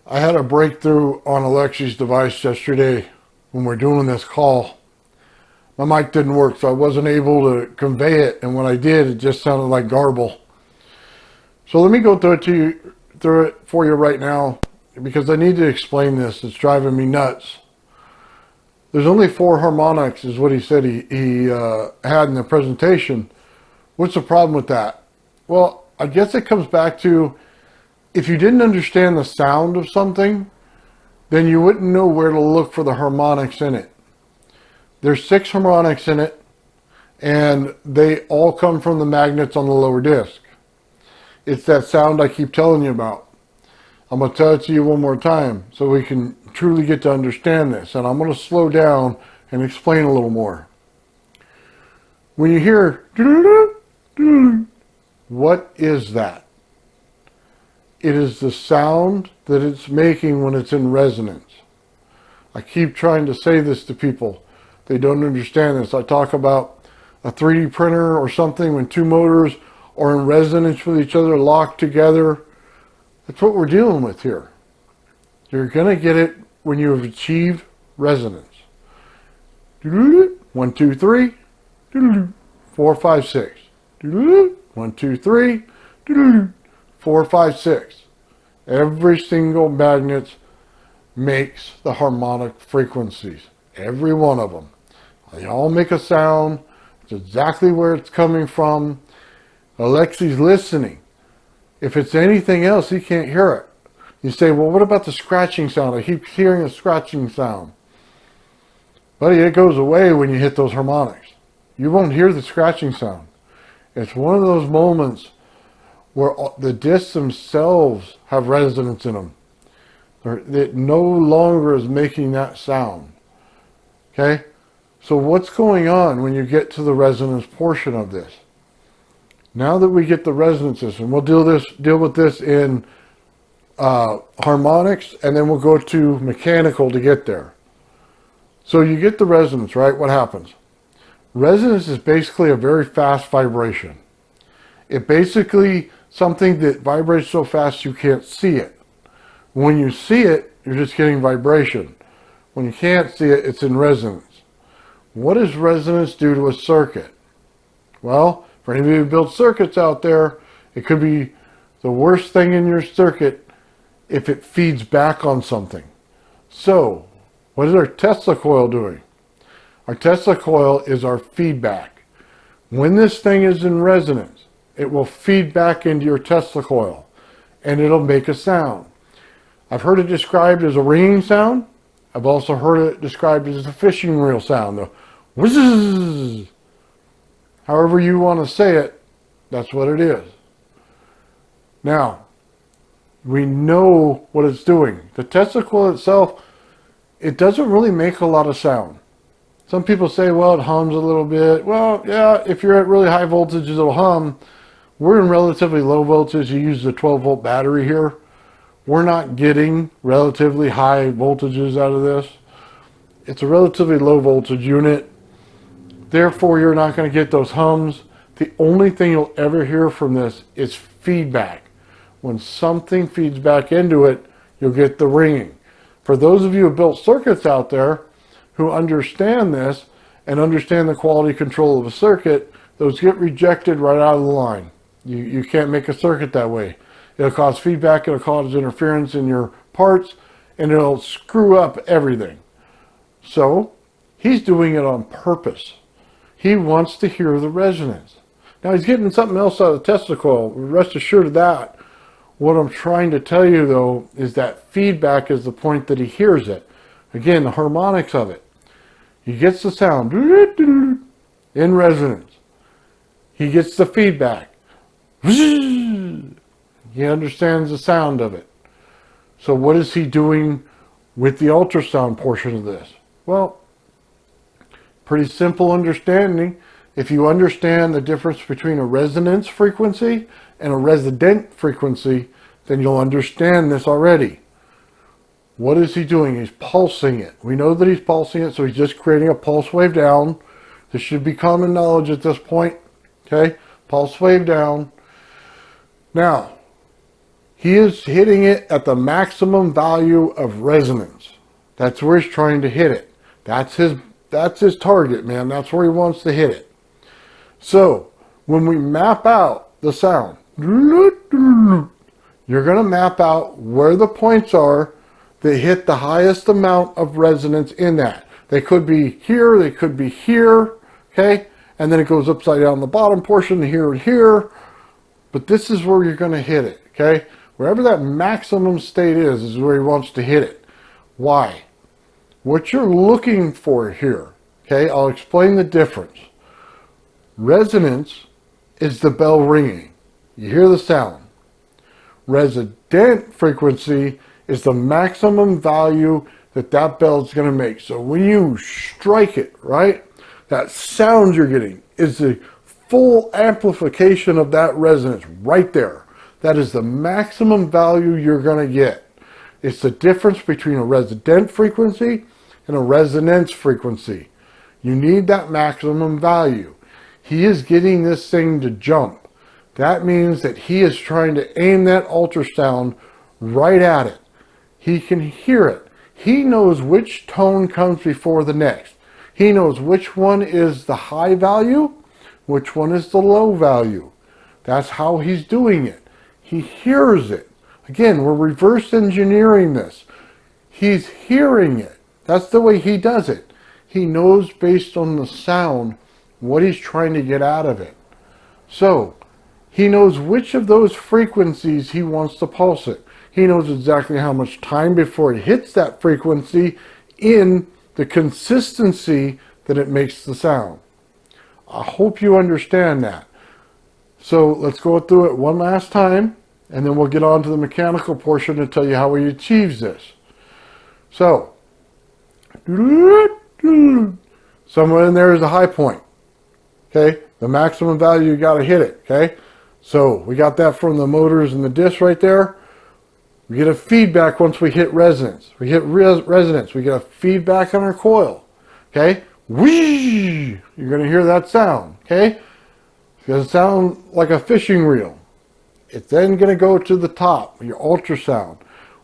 I had a breakthrough on Alexey's device yesterday when we're doing this call. My mic didn't work, so I wasn't able to convey it, and when I did, it just sounded like garble. So let me go through it for you right now, because I need to explain this. It's driving me nuts. There's only 4 harmonics, is what he said he had in the presentation. What's the problem with that? Well, I guess it comes back to, if you didn't understand the sound of something, then you wouldn't know where to look for the harmonics in it. There's 6 harmonics in it, and they all come from the magnets on the lower disc. It's that sound I keep telling you about. I'm going to tell it to you one more time so we can truly get to understand this. And I'm going to slow down and explain a little more. When you hear, what is that? It is the sound that it's making when it's in resonance. I keep trying to say this to people. They don't understand this. I talk about a 3D printer or something when 2 motors are in resonance with each other, locked together. That's what we're dealing with here. You're going to get it when you have achieved resonance. 1, 2, 3, 4, 5, 6. 1, 2, 3, 4, 5, 6. Every single magnet makes the harmonic frequencies. Every one of them. They all make a sound. It's exactly where it's coming from. Alexey's listening. If it's anything else, he can't hear it. You say, well, what about the scratching sound? I keep hearing a scratching sound. Buddy, it goes away when you hit those harmonics. You won't hear the scratching sound. It's one of those moments where the discs themselves have resonance in them. It no longer is making that sound. Okay? So what's going on when you get to the resonance portion of this? Now that we get the resonances, and we'll deal with this in harmonics, and then we'll go to mechanical to get there. So you get the resonance, right? What happens? Resonance is basically a very fast vibration. It basically something that vibrates so fast you can't see it. When you see it, you're just getting vibration. When you can't see it, it's in resonance. What does resonance do to a circuit? Well, for any of you who build circuits out there, it could be the worst thing in your circuit if it feeds back on something. So, what is our Tesla coil doing? Our Tesla coil is our feedback. When this thing is in resonance, it will feed back into your Tesla coil, and it'll make a sound. I've heard it described as a ringing sound. I've also heard it described as a fishing reel sound, the whizzz. However you want to say it, that's what it is. Now, we know what it's doing. The Tesla coil itself, it doesn't really make a lot of sound. Some people say, well, it hums a little bit. Well, yeah, if you're at really high voltages, it'll hum. We're in relatively low voltage. You use the 12-volt battery here. We're not getting relatively high voltages out of this. It's a relatively low voltage unit. Therefore, you're not going to get those hums. The only thing you'll ever hear from this is feedback. When something feeds back into it, you'll get the ringing. For those of you who have built circuits out there who understand this and understand the quality control of a circuit, those get rejected right out of the line. You can't make a circuit that way. It'll cause feedback, it'll cause interference in your parts, and it'll screw up everything. So, he's doing it on purpose. He wants to hear the resonance. Now, he's getting something else out of the Tesla coil. Rest assured of that. What I'm trying to tell you, though, is that feedback is the point that he hears it. Again, the harmonics of it. He gets the sound in resonance. He gets the feedback. He understands the sound of it. So what is he doing with the ultrasound portion of this? Well, pretty simple understanding. If you understand the difference between a resonance frequency and a resident frequency, then you'll understand this already. What is he doing? He's pulsing it. We know that he's pulsing it, so he's just creating a pulse wave down. This should be common knowledge at this point. Okay? Pulse wave down. Now, He is hitting it at the maximum value of resonance. That's where he's trying to hit it. That's his target, man. That's where he wants to hit it. So when we map out the sound, you're going to map out where the points are that hit the highest amount of resonance in that. They could be here, they could be here, okay? And then it goes upside down the bottom portion, here and here. But this is where you're going to hit it, okay? Wherever that maximum state is where he wants to hit it. Why? What you're looking for here, okay? I'll explain the difference. Resonance is the bell ringing. You hear the sound. Resonant frequency is the maximum value that bell is going to make. So when you strike it, right, that sound you're getting is the full amplification of that resonance right there. That is the maximum value you're going to get. It's the difference between a resonant frequency and a resonance frequency. You need that maximum value. He is getting this thing to jump. That means that he is trying to aim that ultrasound right at it. He can hear it. He knows which tone comes before the next. He knows which one is the high value, which one is the low value. That's how he's doing it. He hears it. Again, we're reverse engineering this. He's hearing it. That's the way he does it. He knows based on the sound what he's trying to get out of it. So, he knows which of those frequencies he wants to pulse it. He knows exactly how much time before it hits that frequency in the consistency that it makes the sound. I hope you understand that. So let's go through it one last time, and then we'll get on to the mechanical portion to tell you how he achieves this. So, somewhere in there is a high point. Okay, the maximum value, you got to hit it. Okay, so we got that from the motors and the disc right there. We get a feedback once we hit resonance. We hit resonance. We get a feedback on our coil. Okay, whee! You're going to hear that sound. Okay, it's going to sound like a fishing reel. It's then going to go to the top, your ultrasound.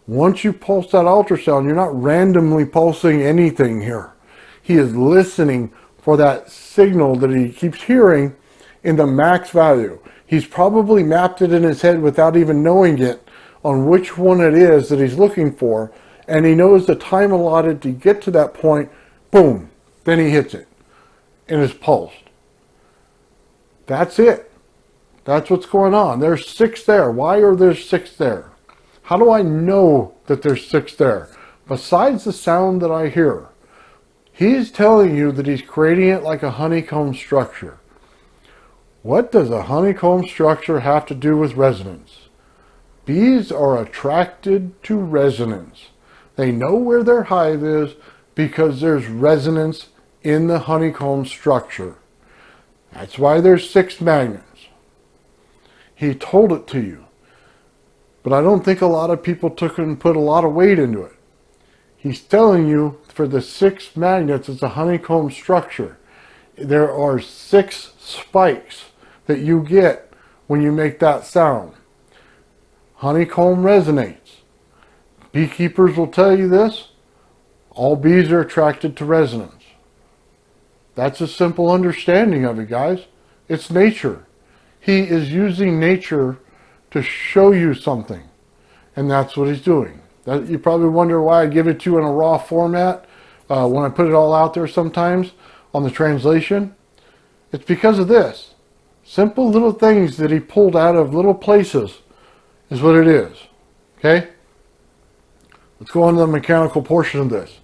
Once you pulse that ultrasound, you're not randomly pulsing anything here. He is listening for that signal that he keeps hearing in the max value. He's probably mapped it in his head without even knowing it on which one it is that he's looking for, and he knows the time allotted to get to that point. Boom, then he hits it and is pulsed. That's it. That's what's going on. There's 6 there. Why are there 6 there? How do I know that there's 6 there? Besides the sound that I hear, he's telling you that he's creating it like a honeycomb structure. What does a honeycomb structure have to do with resonance? Bees are attracted to resonance. They know where their hive is because there's resonance in the honeycomb structure. That's why there's 6 magnets. He told it to you. But I don't think a lot of people took it and put a lot of weight into it. He's telling you for the 6 magnets, it's a honeycomb structure. There are 6 spikes that you get when you make that sound. Honeycomb resonates. Beekeepers will tell you this. All bees are attracted to resonance. That's a simple understanding of it, guys. It's nature. He is using nature to show you something. And that's what he's doing. You probably wonder why I give it to you in a raw format when I put it all out there sometimes on the translation. It's because of this. Simple little things that he pulled out of little places is what it is. Okay? Let's go on to the mechanical portion of this.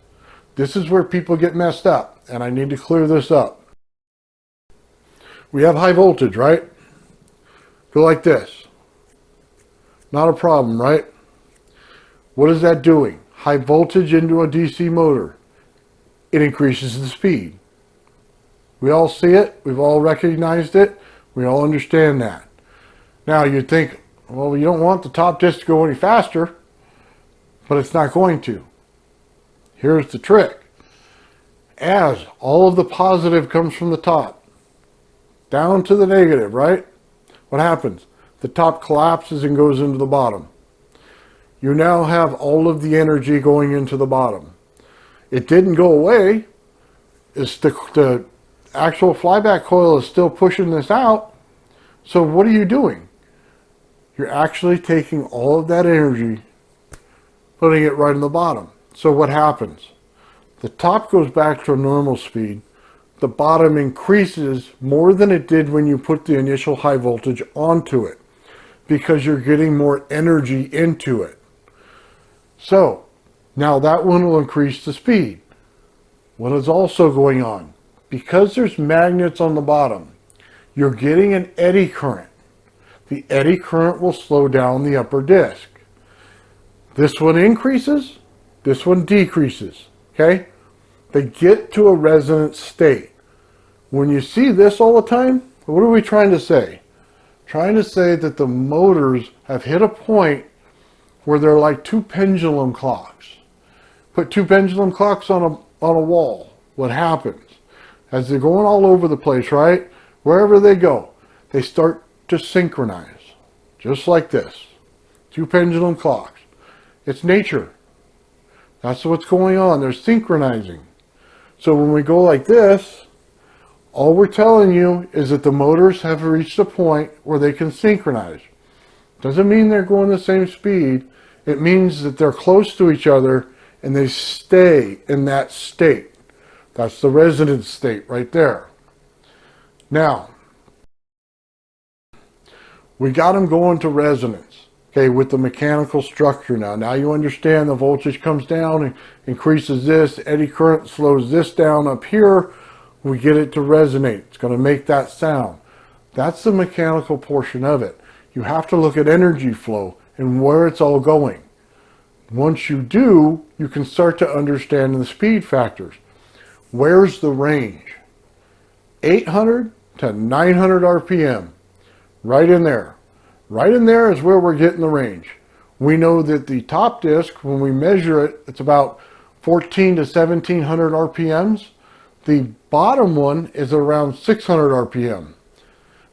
This is where people get messed up, and I need to clear this up. We have high voltage, right? Go like this. Not a problem, right? What is that doing? High voltage into a DC motor. It increases the speed. We all see it. We've all recognized it. We all understand that. Now you'd think, well, you don't want the top disc to go any faster, but it's not going to. Here's the trick. As all of the positive comes from the top, down to the negative, right? What happens? The top collapses and goes into the bottom. you now have all of the energy going into the bottom. It didn't go away. It's the actual flyback coil is still pushing this out. So what are you doing? You're actually taking all of that energy, putting it right in the bottom. So what happens? The top goes back to a normal speed. The bottom increases more than it did when you put the initial high voltage onto it, because you're getting more energy into it. So now that one will increase the speed. What is also going on? Because there's magnets on the bottom, you're getting an eddy current. The eddy current will slow down the upper disc. This one increases, this one decreases, okay? They get to a resonant state. When you see this all the time, what are we trying to say? Trying to say that the motors have hit a point where they're like two pendulum clocks. Put two pendulum clocks on a wall. What happens? As they're going all over the place, right? Wherever they go, they start to synchronize. Just like this. Two pendulum clocks. It's nature. That's what's going on. They're synchronizing. So when we go like this, all we're telling you is that the motors have reached a point where they can synchronize. Doesn't mean they're going the same speed. It means that they're close to each other and they stay in that state. That's the resonance state right there. Now, we got them going to resonance, okay, with the mechanical structure now. Now you understand the voltage comes down and increases this, eddy current slows this down up here. We get it to resonate. It's going to make that sound. That's the mechanical portion of it. You have to look at energy flow and where it's all going. Once you do, you can start to understand the speed factors. Where's the range? 800 to 900 RPM. Right in there. Right in there is where we're getting the range. We know that the top disc, when we measure it, it's about 14 to 1700 RPMs. The bottom one is around 600 RPM.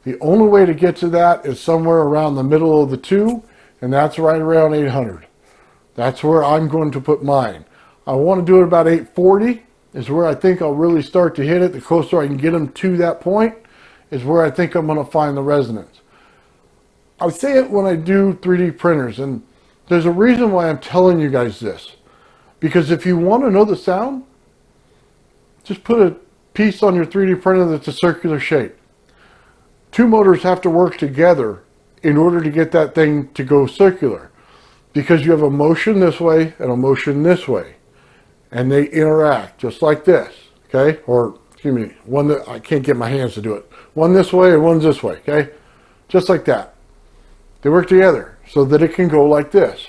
The only way to get to that is somewhere around the middle of the two, and that's right around 800. That's where I'm going to put mine. I want to do it about 840 is where I think I'll really start to hit it. The closer I can get them to that point is where I think I'm going to find the resonance. I say it when I do 3D printers, and there's a reason why I'm telling you guys this. Because if you want to know the sound, just put a piece on your 3D printer that's a circular shape. Two motors have to work together in order to get that thing to go circular. Because you have a motion this way and a motion this way. And they interact just like this, okay? Or, excuse me, one that I can't get my hands to do it. One this way and one's this way, okay? Just like that. They work together so that it can go like this.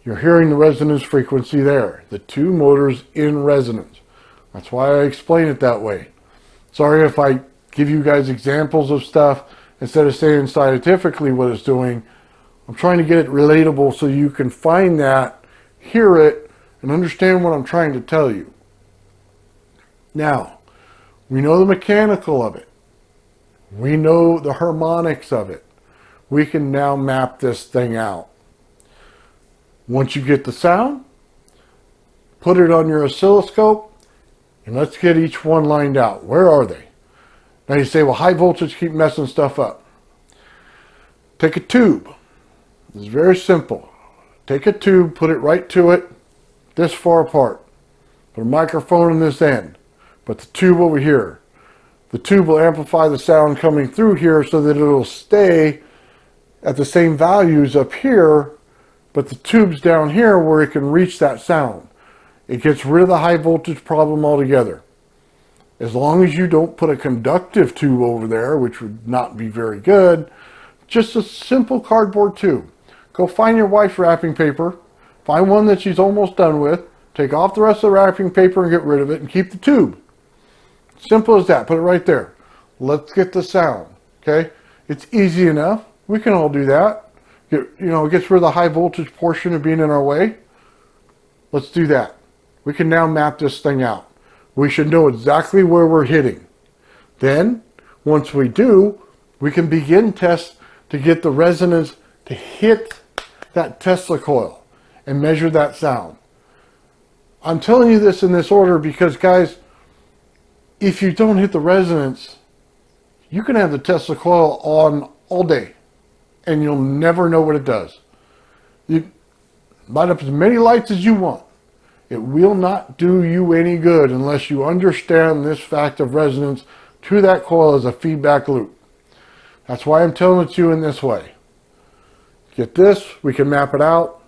You're hearing the resonance frequency there. The two motors in resonance. That's why I explain it that way. Sorry if I give you guys examples of stuff instead of saying scientifically what it's doing. I'm trying to get it relatable so you can find that, hear it, and understand what I'm trying to tell you. Now, we know the mechanical of it. We know the harmonics of it. We can now map this thing out. Once you get the sound, put it on your oscilloscope, and let's get each one lined out. Where are they? Now you say, well, high voltage keep messing stuff up. Take a tube. It's very simple. Take a tube, put it right to it, this far apart. Put a microphone in this end. Put the tube over here. The tube will amplify the sound coming through here so that it'll stay at the same values up here, but the tube's down here where it can reach that sound. It gets rid of the high voltage problem altogether. As long as you don't put a conductive tube over there, which would not be very good, just a simple cardboard tube. Go find your wife's wrapping paper, find one that she's almost done with, take off the rest of the wrapping paper and get rid of it and keep the tube. Simple as that, put it right there. Let's get the sound, okay? It's easy enough. We can all do that. It gets rid of the high voltage portion of being in our way. Let's do that. We can now map this thing out. We should know exactly where we're hitting. Then, once we do, we can begin tests to get the resonance to hit that Tesla coil and measure that sound. I'm telling you this in this order because, guys, if you don't hit the resonance, you can have the Tesla coil on all day and you'll never know what it does. You light up as many lights as you want. It will not do you any good unless you understand this fact of resonance to that coil as a feedback loop. That's why I'm telling it to you in this way. Get this, we can map it out.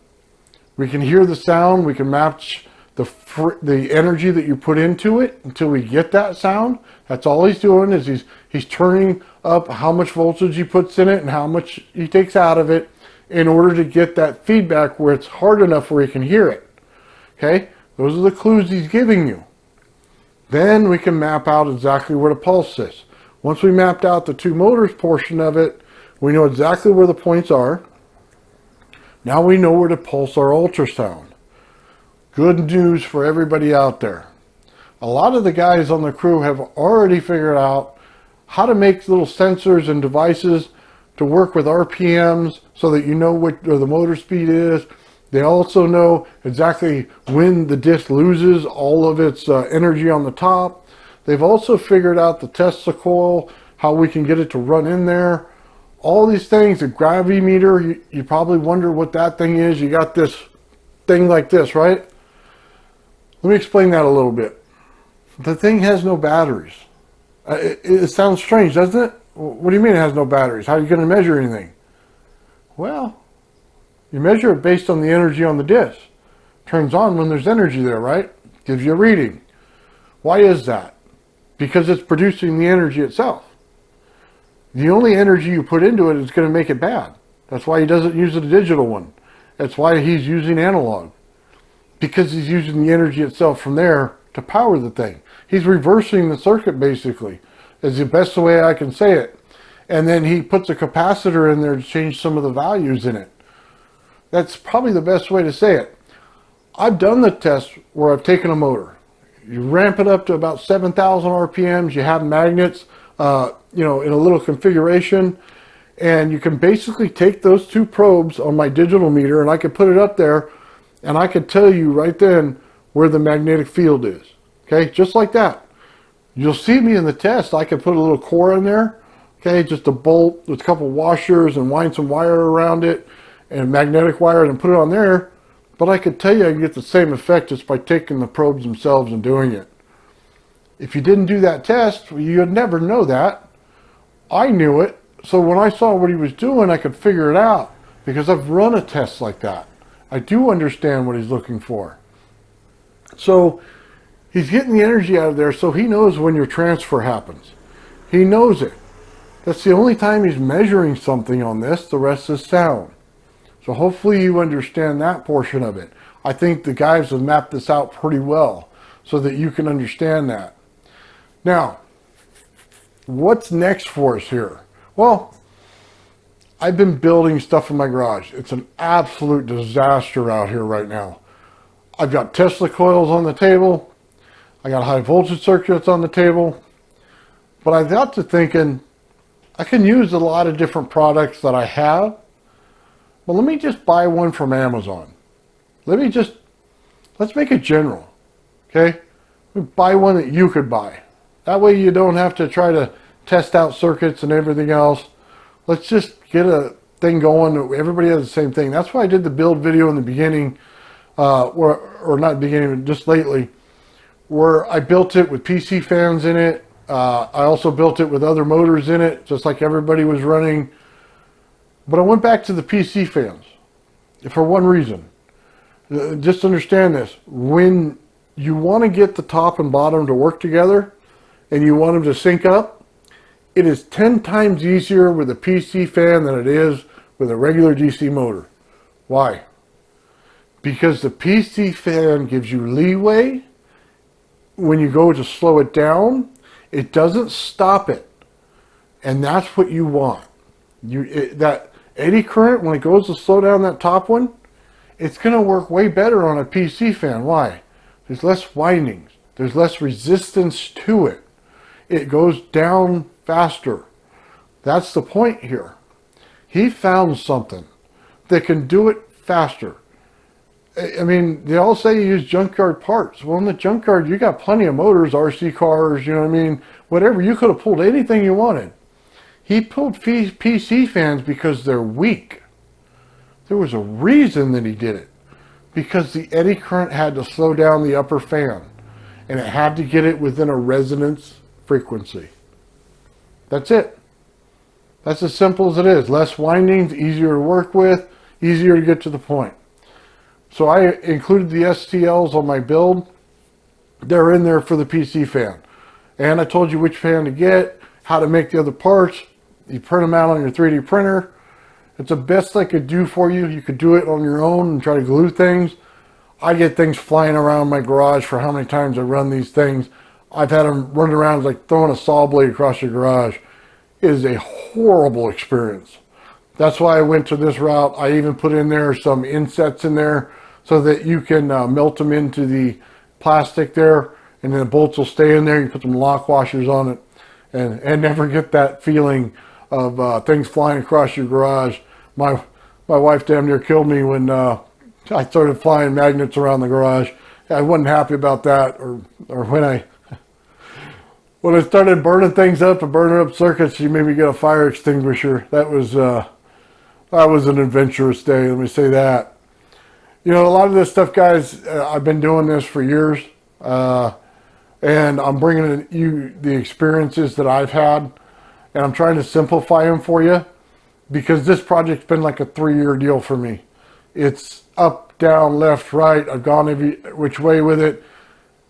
We can hear the sound. We can match the energy that you put into it until we get that sound. That's all he's doing is he's turning up how much voltage he puts in it and how much he takes out of it in order to get that feedback where it's hard enough where you can hear it. Okay, those are the clues he's giving you. Then we can map out exactly where the pulse is. Once we mapped out the two motors portion of it, we know exactly where the points are. Now we know where to pulse our ultrasound. Good news for everybody out there. A lot of the guys on the crew have already figured out how to make little sensors and devices to work with RPMs so that you know what the motor speed is. They also know exactly when the disc loses all of its energy on the top. They've also figured out the Tesla coil, how we can get it to run in there. All these things, the gravity meter, you probably wonder what that thing is. You got this thing like this, right? Let me explain that a little bit. The thing has no batteries. It sounds strange, doesn't it? What do you mean it has no batteries? How are you going to measure anything? Well, you measure it based on the energy on the disc. Turns on when there's energy there, right? Gives you a reading. Why is that? Because it's producing the energy itself. The only energy you put into it is going to make it bad. That's why he doesn't use a digital one. That's why he's using analog. Because he's using the energy itself from there to power the thing. He's reversing the circuit basically, is the best way I can say it. And then he puts a capacitor in there to change some of the values in it. That's probably the best way to say it. I've done the test where I've taken a motor. You ramp it up to about 7,000 RPMs. You have magnets, in a little configuration. And you can basically take those two probes on my digital meter and I can put it up there and I can tell you right then where the magnetic field is. Okay, just like that. You'll see me in the test. I can put a little core in there. Okay, just a bolt with a couple washers and wind some wire around it and magnetic wire and put it on there. But I could tell you I can get the same effect just by taking the probes themselves and doing it. If you didn't do that test, you'd never know that. I knew it. So when I saw what he was doing, I could figure it out because I've run a test like that. I do understand what he's looking for. So he's getting the energy out of there so he knows when your transfer happens. He knows it. That's the only time he's measuring something on this. The rest is sound. So hopefully you understand that portion of it. I think the guys have mapped this out pretty well so that you can understand that. Now, what's next for us here? Well, I've been building stuff in my garage. It's an absolute disaster out here right now. I've got Tesla coils on the table. I got high voltage circuits on the table. But I got to thinking, I can use a lot of different products that I have. But let me just buy one from Amazon. Let's make it general. Okay? Buy one that you could buy. That way you don't have to try to test out circuits and everything else. Let's just get a thing going. Everybody has the same thing. That's why I did the build video in the beginning, or not beginning, but just lately, where I built it with PC fans in it. I also built it with other motors in it, just like everybody was running. But I went back to the PC fans for one reason. Just understand this. When you want to get the top and bottom to work together and you want them to sync up, it is 10 times easier with a PC fan than it is with a regular DC motor. Why? Because the PC fan gives you leeway when you go to slow it down. It doesn't stop it. And that's what you want. That eddy current, when it goes to slow down that top one, it's going to work way better on a PC fan. Why? There's less windings. There's less resistance to it. It goes down faster. That's the point here. He found something that can do it faster. I mean, they all say you use junkyard parts. Well, in the junkyard, you got plenty of motors, RC cars, you know what I mean? Whatever, you could have pulled anything you wanted. He pulled PC fans because they're weak. There was a reason that he did it. Because the eddy current had to slow down the upper fan. And it had to get it within a resonance frequency. That's it. That's as simple as it is. Less windings, easier to work with, easier to get to the point. So I included the STLs on my build. They're in there for the PC fan. And I told you which fan to get, how to make the other parts. You print them out on your 3D printer. It's the best I could do for you. You could do it on your own and try to glue things. I get things flying around my garage for how many times I run these things. I've had them run around like throwing a saw blade across your garage. It is a horrible experience. That's why I went to this route. I even put in there some insets in there so that you can melt them into the plastic there, and then the bolts will stay in there. You put some lock washers on it and never get that feeling of things flying across your garage. My wife damn near killed me when I started flying magnets around the garage. I wasn't happy about that, or when I started burning things up and burning up circuits, she made me get a fire extinguisher. That was an adventurous day, let me say that. You know, a lot of this stuff, guys, I've been doing this for years, and I'm bringing you the experiences that I've had, and I'm trying to simplify them for you, because this project's been like a 3-year deal for me. It's up, down, left, right. I've gone every which way with it.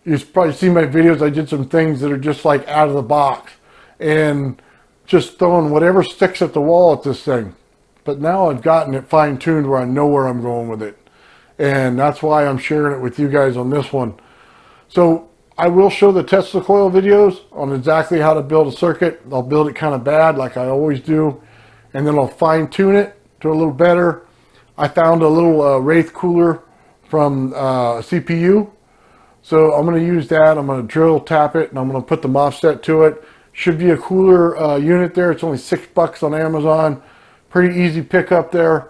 You've probably seen my videos. I did some things that are just like out of the box and just throwing whatever sticks at the wall at this thing. But now I've gotten it fine-tuned where I know where I'm going with it. And that's why I'm sharing it with you guys on this one. So I will show the Tesla coil videos on exactly how to build a circuit. I'll build it kind of bad like I always do. And then I'll fine-tune it to a little better. I found a little Wraith cooler from CPU. So I'm going to use that. I'm going to drill tap it, and I'm going to put the MOSFET to it. Should be a cooler unit there. It's only $6 on Amazon. Pretty easy pickup there.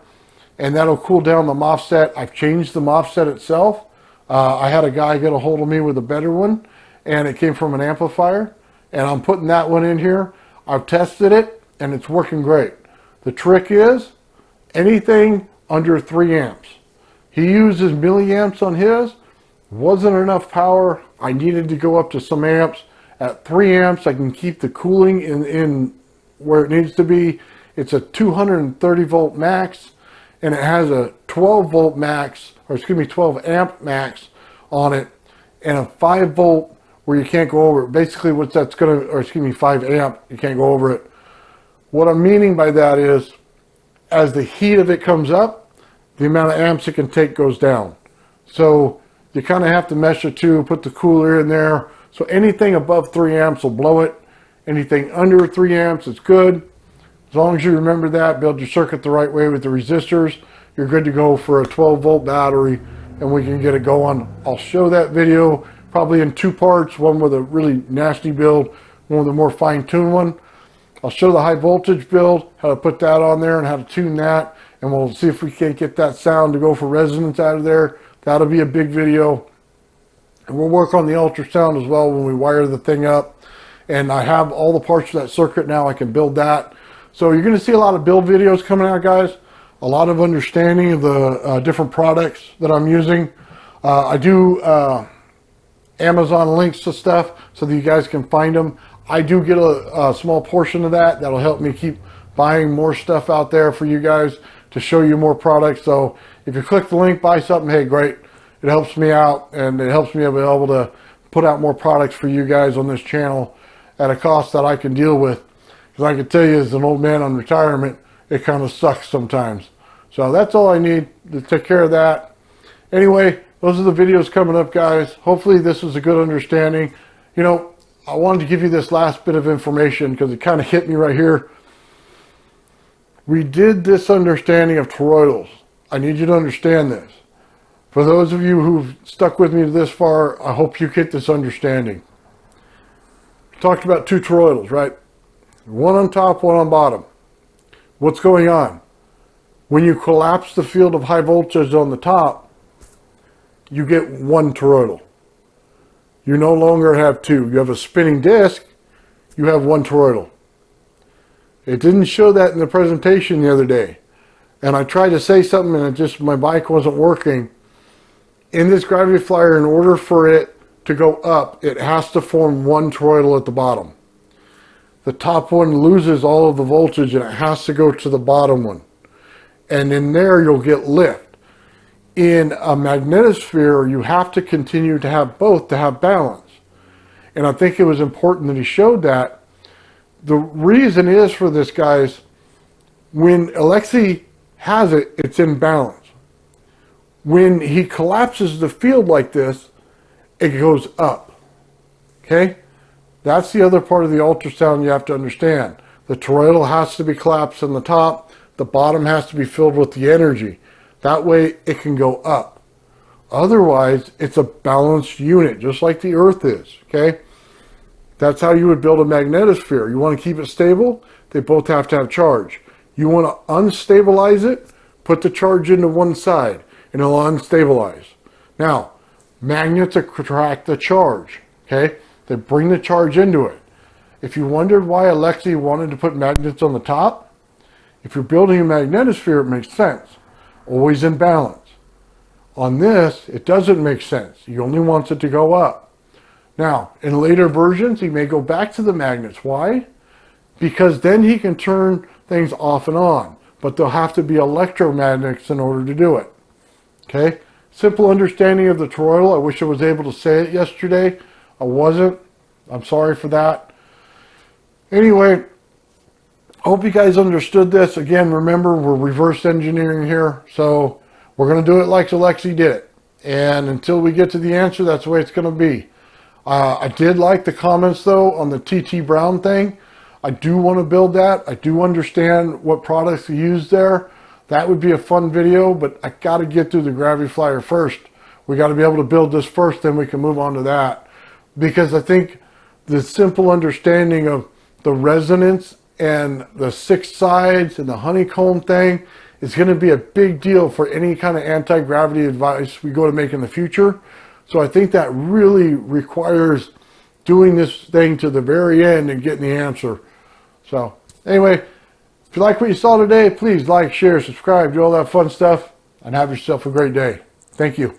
And that'll cool down the MOSFET. I've changed the MOSFET itself. I had a guy get a hold of me with a better one, and it came from an amplifier. And I'm putting that one in here. I've tested it, and it's working great. The trick is anything under 3 amps. He uses milliamps on his. Wasn't enough power. I needed to go up to some amps. At 3 amps, I can keep the cooling in where it needs to be. It's a 230 volt max, and it has a 12 volt max, or excuse me, 12 amp max on it, and a 5 volt where you can't go over it. Basically, what that's gonna, or excuse me, 5 amp, you can't go over it. What I'm meaning by that is, as the heat of it comes up, the amount of amps it can take goes down. So you kind of have to mesh the two, put the cooler in there. So anything above 3 amps will blow it. Anything under 3 amps is good. As long as you remember that, build your circuit the right way with the resistors, you're good to go for a 12 volt battery, and we can get it going. I'll show that video probably in 2 parts, one with a really nasty build, one with a more fine-tuned one. I'll show the high voltage build, how to put that on there and how to tune that, and we'll see if we can't get that sound to go for resonance out of there. That'll be a big video. And we'll work on the ultrasound as well when we wire the thing up. And I have all the parts for that circuit now. I can build that. So you're going to see a lot of build videos coming out, guys. A lot of understanding of the different products that I'm using. I do Amazon links to stuff so that you guys can find them. I do get a small portion of that. That'll help me keep buying more stuff out there for you guys to show you more products. So if you click the link, buy something, hey, great. It helps me out, and it helps me be able to put out more products for you guys on this channel at a cost that I can deal with. Because I can tell you, as an old man on retirement, it kind of sucks sometimes. So that's all I need to take care of that. Anyway, those are the videos coming up, guys. Hopefully this was a good understanding. You know, I wanted to give you this last bit of information because it kind of hit me right here. We did this understanding of toroidals. I need you to understand this. For those of you who've stuck with me this far, I hope you get this understanding. We talked about 2 toroidals, right? One on top, one on bottom. What's going on? When you collapse the field of high voltage on the top, you get one toroidal. You no longer have two. You have a spinning disc, you have one toroidal. It didn't show that in the presentation the other day. And I tried to say something and my mic wasn't working. In this Graviflyer, in order for it to go up, it has to form one toroidal at the bottom. The top one loses all of the voltage and it has to go to the bottom one. And in there you'll get lift. In a magnetosphere, you have to continue to have both to have balance. And I think it was important that he showed that. The reason is for this, guys, when Alexey has it, it's in balance. When he collapses the field like this, it goes up. Okay? That's the other part of the ultrasound you have to understand. The toroidal has to be collapsed on the top. The bottom has to be filled with the energy. That way it can go up. Otherwise, it's a balanced unit, just like the Earth is. Okay? That's how you would build a magnetosphere. You want to keep it stable, they both have to have charge. You want to unstabilize it, put the charge into one side, and it'll unstabilize. Now, magnets attract the charge. Okay? They bring the charge into it. If you wondered why Alexey wanted to put magnets on the top, if you're building a magnetosphere, it makes sense. Always in balance. On this, it doesn't make sense. He only wants it to go up. Now, in later versions, he may go back to the magnets. Why? Because then he can turn things off and on. But they'll have to be electromagnets in order to do it. Okay? Simple understanding of the toroidal. I wish I was able to say it yesterday. I wasn't. I'm sorry for that. Anyway, hope you guys understood this. Again, remember, we're reverse engineering here. So we're going to do it like Alexey did it. And until we get to the answer, that's the way it's going to be. I did like the comments, though, on the TT Brown thing. I do want to build that. I do understand what products you use there. That would be a fun video, but I got to get through the Graviflyer first. We got to be able to build this first, then we can move on to that. Because I think the simple understanding of the resonance and the 6 sides and the honeycomb thing is going to be a big deal for any kind of anti-gravity advice we go to make in the future. So I think that really requires doing this thing to the very end and getting the answer. So anyway, if you like what you saw today, please like, share, subscribe, do all that fun stuff, and have yourself a great day. Thank you.